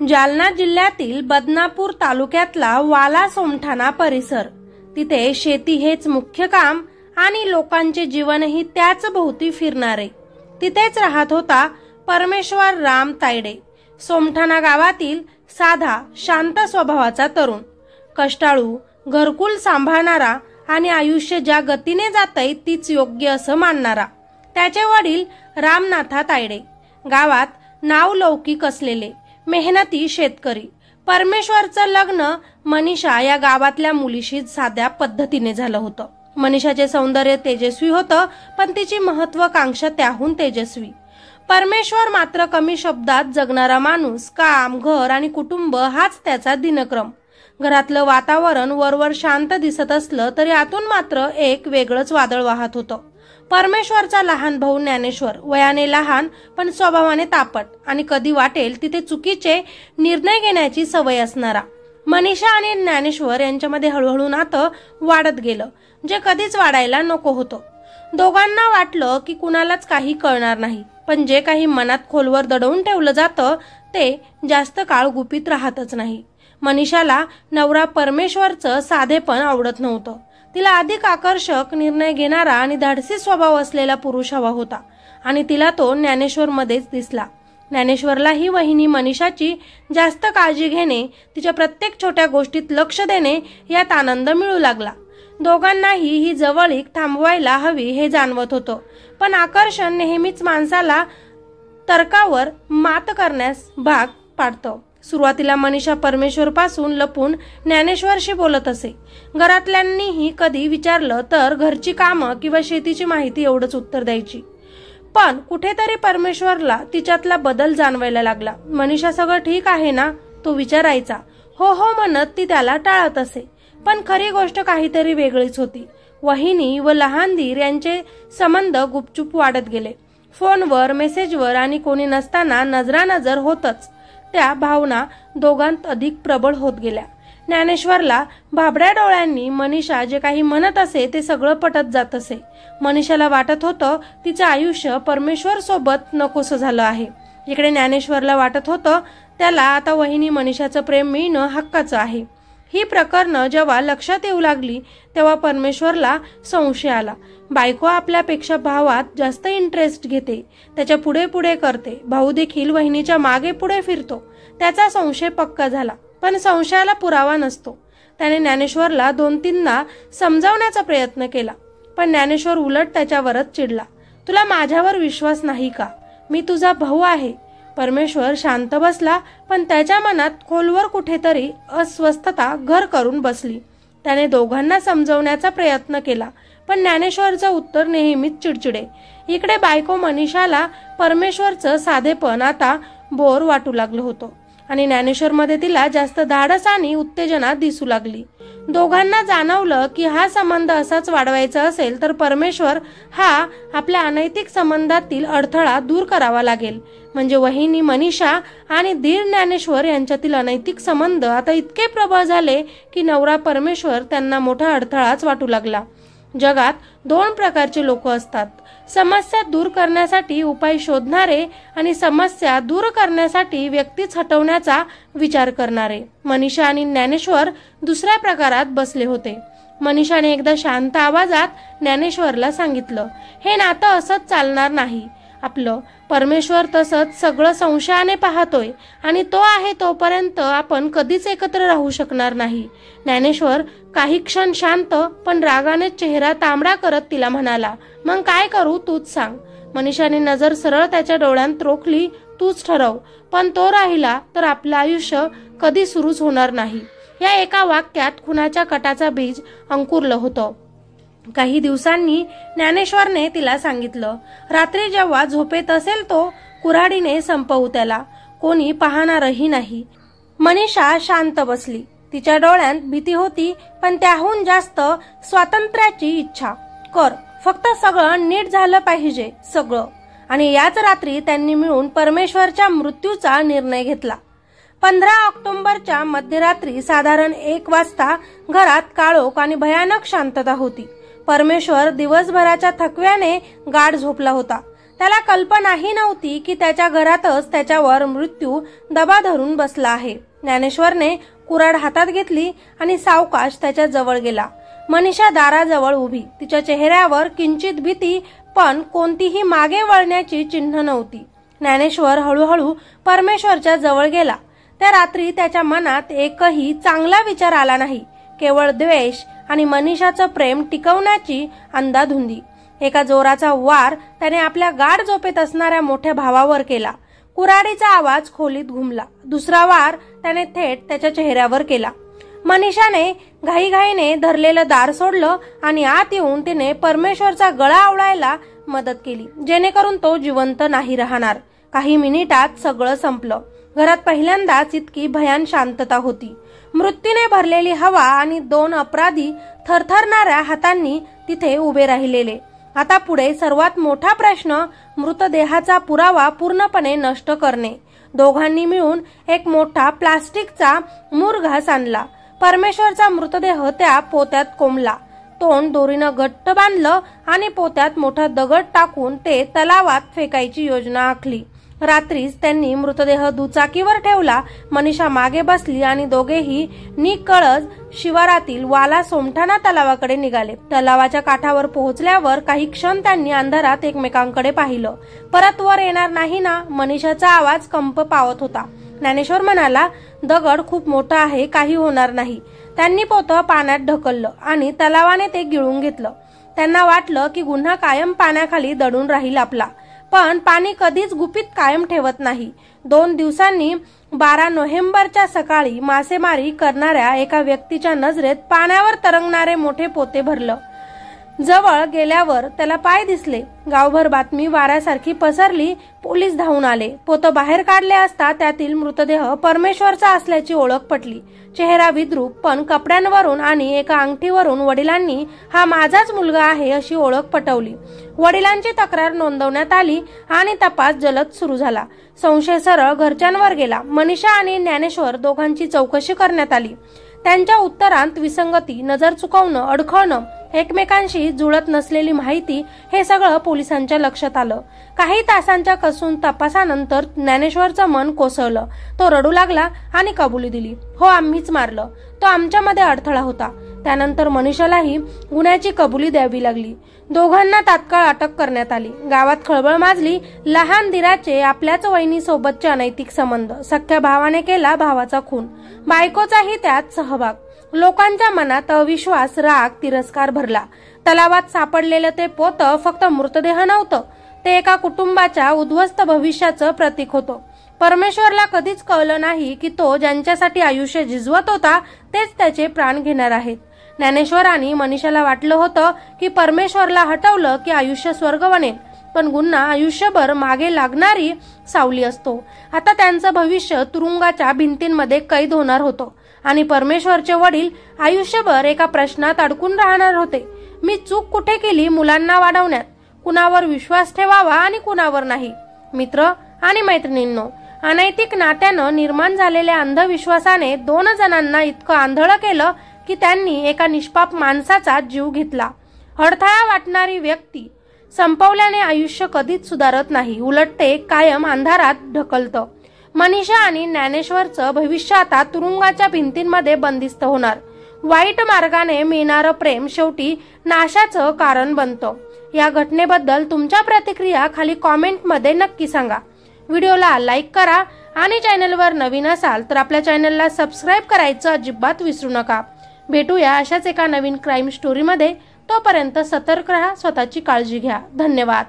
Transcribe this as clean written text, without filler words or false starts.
जालना जिल्ह्यातील बदनापूर तालुक्यातला वाला सोमठाणा परिसर, तिथे शेती हेच मुख्य काम आणि लोकांचे जीवनही त्याच भोवती फिरणारे. तिथेच राहत होता परमेश्वर राम तायडे. सोमठाणा गावातील साधा शांत स्वभावाचा तरुण, कष्टाळू, घरकुल सांभाळणारा आणि आयुष्य ज्या गतीने जातंय तीच योग्य असं मानणारा. त्याचे वडील रामनाथा तायडे गावात नावलौकिक असलेले मेहनती शेतकरी. परमेश्वरचं लग्न मनीषा या गावातल्या मुलीशी साध्या पद्धतीने झालं होतं. मनीषाचे सौंदर्य तेजस्वी होतं, पण तिची महत्वाकांक्षा त्याहून तेजस्वी. परमेश्वर मात्र कमी शब्दात जगणारा माणूस. काम, घर आणि कुटुंब हाच त्याचा दिनक्रम. घरातलं वातावरण वरवर शांत दिसत असलं तरी आतून मात्र एक वेगळंच वादळ वाहत होतं. परमेश्वरचा लहान भाऊ ज्ञानेश्वर वयाने लहान पण स्वभावाने तापट आणि कधी वाटेल तिथे चुकीचे निर्णय घेण्याची सवय असणारा. मनीषा आणि ज्ञानेश्वर यांच्यामध्ये हळूहळू नातं वाढत गेलं, जे कधीच वाढायला नको होतं. दोघांना वाटलं की कुणालाच काही कळणार नाही, पण जे काही मनात खोलवर दडवून ठेवलं जातं ते जास्त काळ गुपित राहतच नाही. मनीषाला नवरा परमेश्वरचं साधेपण आवडत नव्हतं. तिला अधिक आकर्षक, निर्णय घेणारा आणि धाडसी स्वभाव असलेला पुरुष हवा होता आणि तिला तो ज्ञानेश्वर मध्येच दिसला. ज्ञानेश्वरलाही वहिनी मनीषाची जास्त काळजी घेणे, तिच्या प्रत्येक छोट्या गोष्टीत लक्ष देणे यात आनंद मिळू लागला. दोघांनाही ही जवळीक थांबवायला हवी हे जाणवत होतं, पण आकर्षण नेहमीच माणसाला तर्कावर मात करण्यास भाग पाडतं. सुरुवातीला मनीषा परमेश्वर पासून लपून ज्ञानेश्वरशी बोलत असे. घरातल्यांनीही कधी विचारलं तर घरची कामं किंवा शेतीची माहिती एवढंच उत्तर द्यायची. पण कुठेतरी परमेश्वरला तिच्यातला बदल जाणवायला लागला. मनीषा सगळं ठीक आहे ना, तो विचारायचा. हो हो म्हणत ती त्याला टाळत असे, पण खरी गोष्ट काहीतरी वेगळीच होती. वहिनी व लहान धीर यांचे संबंध गुपचूप वाढत गेले. फोनवर, मेसेजवर आणि कोणी नसताना नजरानजर होतच त्या भावना दोघांत अधिक प्रबळ होत गेल्या. ज्ञानेश्वरला भाबड्या डोळ्यांनी मनीषा जे काही म्हणत असे ते सगळं पटत जात असे. मनीषाला वाटत होतं तिचं आयुष्य परमेश्वर सोबत नकोसं झालं आहे. इकडे ज्ञानेश्वरला वाटत होतं त्याला आता वहिनी मनीषाचं प्रेम मिळणं हक्काचं आहे. ही प्रकरणं जेव्हा लक्षात येऊ लागली तेव्हा परमेश्वरला संशय आला. बायको आपल्यापेक्षा भावात जास्त इंटरेस्ट घेते, त्याच्या पुढे पुढे करते. भाऊ देखील वहिनीच्या मागे पुढे फिरतो. त्याचा संशय पक्का झाला, पण संशयाला पुरावा नसतो. त्याने ज्ञानेश्वरला 2-3दा समजावण्याचा प्रयत्न केला, पण ज्ञानेश्वर उलट त्याच्यावरच चिडला. तुला माझ्यावर विश्वास नाही का? मी तुझा भाऊ आहे. परमेश्वर शांत बसला, पण त्याच्या मनात खोलवर कुठेतरी अस्वस्थता घर करून बसली. त्याने दोघांना समजवण्याचा प्रयत्न केला, पण ज्ञानेश्वरचं उत्तर नेहमीच चिडचिडे. इकडे बायको मनीषाला परमेश्वरचं साधेपण आता बोर वाटू लागलं होतं आणि ज्ञानेश्वरमध्ये तिला जास्त धाडस आणि उत्तेजना दिसू लागली. दोघांना जाणवलं की हा संबंध असाच वाढवायचा असेल तर परमेश्वर हा आपल्या अनैतिक संबंधातील अडथळा दूर करावा लागेल. म्हणजे वहिनी मनीषा आणि धीर ज्ञानेश्वर यांच्यातील अनैतिक संबंध आता इतके प्रबळ झाले की नवरा परमेश्वर त्यांना मोठा अडथळाच वाटू लागला. जगात 2 प्रकारचे लोक असतात, समस्या दूर करण्यासाठी उपाय शोधणारे आणि समस्या दूर करण्यासाठी व्यक्तीच हटवण्याचा विचार करणारे. मनीषा आणि ज्ञानेश्वर दुसऱ्या प्रकारात बसले होते. मनीषाने एकदा शांत आवाजात ज्ञानेश्वरला सांगितलं, हे नातं असंच चालणार नाही आपलं. परमेश्वर तसंच सगळं संशयाने पाहतोय आणि तो आहे तोपर्यंत आपण कधीच एकत्र राहू शकणार नाही. ज्ञानेश्वर काही क्षण शांत पण रागाने चेहरा तांबडा करत तिला म्हणाला, मग काय करू तूच सांग. मनीषाने नजर सरळ त्याच्या डोळ्यांत रोखली. तूच ठरव, पण तो राहिला तर आपलं आयुष्य कधी सुरूच होणार नाही. या एका वाक्यात खुनाच्या कटाचा बीज अंकुरलं होतं. काही दिवसांनी ज्ञानेश्वरने तिला सांगितलं, रात्री जेव्हा झोपेत असेल तो कुऱ्हाडीने संपवू त्याला, कोणी पाहणारही नाही. मनीषा शांत बसली. तिच्या डोळ्यात भीती होती, पण त्याहून जास्त स्वातंत्र्याची इच्छा. कर, फक्त सगळं नीट झालं पाहिजे, सगळं. आणि याच रात्री त्यांनी मिळून परमेश्वरच्या मृत्यूचा निर्णय घेतला. 15 ऑक्टोबरच्या मध्यरात्री साधारण 1 वाजता घरात काळोख आणि भयानक शांतता होती. परमेश्वर दिवसभराच्या थकव्याने गाढ झोपला होता. त्याला कल्पनाही नव्हती की त्याच्या घरातच त्याच्यावर मृत्यू दबा धरून बसला आहे. ज्ञानेश्वरने कुऱ्हाड हातात घेतली आणि सावकाश त्याच्या जवळ गेला. मनीषा दाराजवळ उभी. तिच्या चेहऱ्यावर किंचित भीती, पण कोणतीही मागे वळण्याची चिन्ह नव्हती. ज्ञानेश्वर हळूहळू परमेश्वरच्या जवळ गेला. त्या रात्री त्याच्या मनात एकही चांगला विचार आला नाही. केवळ द्वेष आणि मनीषाचं प्रेम टिकवण्याची अंधाधुंदी. एका जोराचा वार त्याने आपल्या गाढ झोपेत असणाऱ्या मोठ्या भावावर केला. कुऱ्हाडीचा आवाज खोलीत घुमला. दुसरा वार त्याने थेट त्याच्या चेहऱ्यावर केला. मनीषाने घाईघाईने धरलेलं दार सोडलं आणि आत येऊन तिने परमेश्वरचा गळा आवळायला मदत केली, जेणेकरून तो जिवंत नाही राहणार. काही मिनिटात सगळं संपलं. घरात पहिल्यांदाच इतकी भयान शांतता होती. मृत्यूने भरलेली हवा आणि 2 अपराधी थरथरणाऱ्या हातांनी तिथे उभे राहिलेले. आता पुढे सर्वात मोठा प्रश्न, मृतदेहाचा पुरावा पूर्णपणे नष्ट करणे. दोघांनी मिळून एक मोठा प्लास्टिकचा मुरघास आणला. परमेश्वरचा मृतदेह त्या पोत्यात कोंबला. तोंड दोरीनं घट्ट बांधलं आणि पोत्यात मोठा दगड टाकून ते तलावात फेकायची योजना आखली. रात्रीच त्यांनी मृतदेह दुचाकीवर ठेवला. मनीषा मागे बसली आणि दोघेही निकळज शिवारातील वाला सोमठाणा तलावाकडे निघाले. तलावाच्या काठावर पोहोचल्यावर काही क्षण त्यांनी अंधारात एकमेकांकडे पाहिलं. परत वर येणार नाही ना? मनीषाचा आवाज कंप पावत होता. ज्ञानेश्वर म्हणाला, दगड खूप मोठा आहे, काही होणार नाही. त्यांनी पोतं पाण्यात ढकललं आणि तलावाने ते गिळून घेतलं. त्यांना वाटलं की गुन्हा कायम पाण्याखाली दडून राहील आपला. पण पाणी कधीच गुपित कायम ठेवत नाही. 2 दिवसांनी 12 नोव्हेंबरच्या सकाळी मासेमारी करणाऱ्या एका व्यक्तीच्या नजरेत पाण्यावर तरंगणारे मोठे पोते भरलं. जवळ गेल्यावर त्याला पाय दिसले. गावभर बातमी वाऱ्यासारखी पसरली. पोलीस धावून आले. पोतं बाहेर काढले असता त्यातील मृतदेह परमेश्वरचा असल्याची ओळख पटली. चेहरा विद्रूप, पण कपड्यांवरून आणि एका अंगठीवरून वडिलांनी हा माझाच मुलगा आहे अशी ओळख पटवली. वडिलांची तक्रार नोंदवण्यात आली आणि तपास जलद सुरू झाला. संशय सरळ घरच्यांवर गेला. मनीषा आणि ज्ञानेश्वर दोघांची चौकशी करण्यात आली. त्यांच्या उत्तरांत विसंगती, नजर चुकवणं, अडखळणं, एकमेकांशी जुळत नसलेली माहिती, हे सगळं पोलिसांच्या लक्षात आलं. काही तासांच्या कसून तपासानंतर ज्ञानेश्वरचं मन कोसळलं. तो रडू लागला आणि कबुली दिली, हो आम्हीच मारलं. तो आमच्यामध्ये अडथळा होता. त्यानंतर मनीषालाही गुन्ह्याची कबुली द्यावी लागली. दोघांना तात्काळ अटक करण्यात आली. गावात खळबळ माजली. लहान दिराचे आपल्याच वहिनीसोबतचे अनैतिक संबंध, सख्ख्या भावाने केला भावाचा खून, बायकोचाही त्यात सहभाग. लोकांच्या मनात अविश्वास, राग, तिरस्कार भरला. तलावात सापडलेलं ते पोतं फक्त मृतदेह नव्हतं, ते एका कुटुंबाच्या उद्ध्वस्त भविष्याचं प्रतीक होतं. परमेश्वरला कधीच कळलं नाही की तो ज्यांच्यासाठी आयुष्य झिजवत होता तेच त्याचे प्राण घेणार आहेत. ज्ञानेश्वर आणि मनीषाला वाटलं होतं की परमेश्वरला हटवलं की आयुष्य स्वर्ग बनेल, पण गुन्हा आयुष्यभर मागे लागणारी सावली असतो. आता त्यांचं भविष्य तुरुंगाच्या भिंतींमध्ये कैद होणार होतं आणि परमेश्वरचे वडील आयुष्यभर एका प्रश्नात अडकून राहणार होते. मी चूक कुठे केली मुलांना वाढवण्यात? कुणावर विश्वास ठेवावा आणि कुणावर नाही? मित्र आणि मैत्रिणींनो, अनैतिक नात्यानं निर्माण झालेल्या अंधविश्वासाने 2 जणांना इतकं आंधळं केलं की त्यांनी एका निष्पाप माणसाचा जीव घेतला. अडथळा वाटणारी व्यक्ती संपवल्याने आयुष्य कधीच सुधारत नाही, उलट ते कायम अंधारात ढकलतं. मनीषा आणि ज्ञानेश्वरचं भविष्य आता तुरुंगाच्या भिंतींमध्ये बंदिस्त होणार. वाईट मार्गाने मिळणारं प्रेम शेवटी नाशाचं कारण बनतं. या घटनेबद्दल तुमच्या प्रतिक्रिया खाली कॉमेंटमध्ये नक्की सांगा. व्हिडिओला लाईक करा आणि चॅनलवर नवीन असाल तर आपल्या चॅनलला सबस्क्राईब करायचं अजिबात विसरू नका. भेटूया अशाच एका नवीन क्राईम स्टोरीमध्ये. तोपर्यंत सतर्क राहा, स्वतःची काळजी घ्या. धन्यवाद.